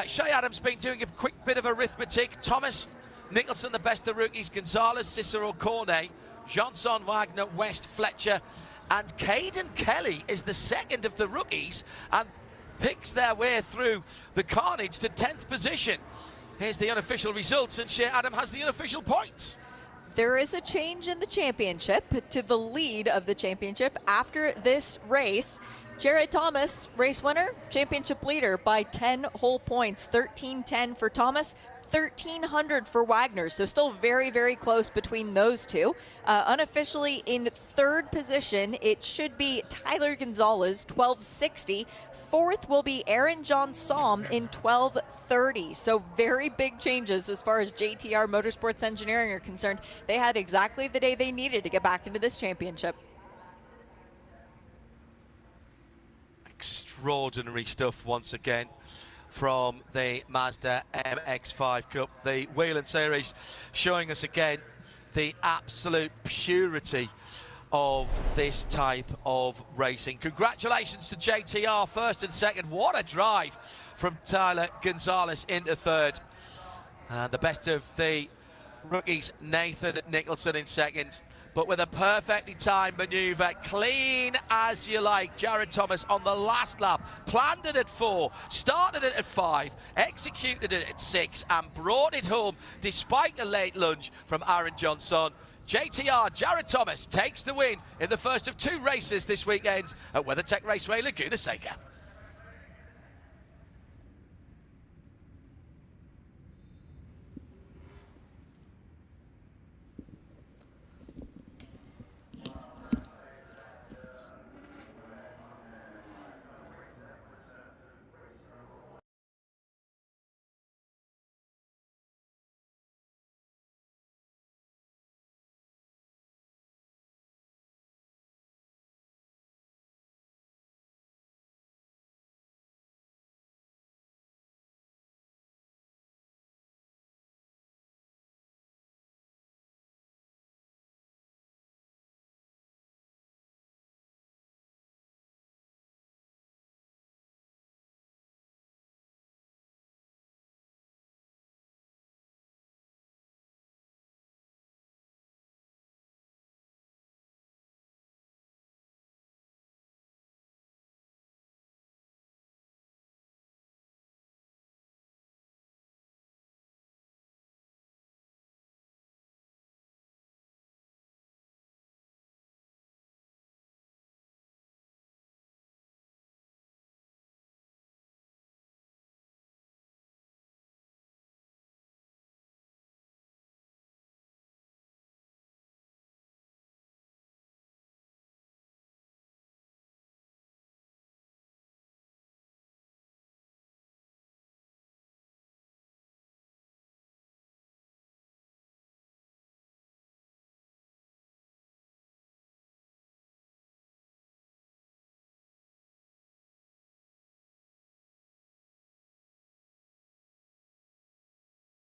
Shea Adams been doing a quick bit of arithmetic. Thomas Nicholson, the best of the rookies. Gonzalez, Cicero, Cornet, Johnson, Wagner, West, Fletcher, and Caden Kelly is the 2nd of the rookies and picks their way through the carnage to 10th position. Here's the unofficial results, and Shea Adam has the unofficial points. There is a change in the championship to the lead of the championship after this race. Jared Thomas, race winner, championship leader by 10 whole points. 1310 for Thomas, 1,300 for Wagner, so still very, very close between those two. Unofficially in 3rd position, it should be Tyler Gonzalez, 1260. 4th will be Aaron Johnson in 1230. So very big changes as far as JTR Motorsports Engineering are concerned. They had exactly the day they needed to get back into this championship. Extraordinary stuff once again from the Mazda MX-5 Cup. The Whelen Series showing us again the absolute purity of this type of racing. Congratulations to JTR 1st and 2nd. What a drive from Tyler Gonzalez into 3rd. The best of the rookies, Nathan Nicholson in 2nd. But with a perfectly timed manoeuvre, clean as you like, Jared Thomas on the last lap, planned it at 4, started it at 5, executed it at 6, and brought it home despite a late lunge from Aaron Johnson. JTR, Jared Thomas, takes the win in the first of 2 races this weekend at WeatherTech Raceway Laguna Seca.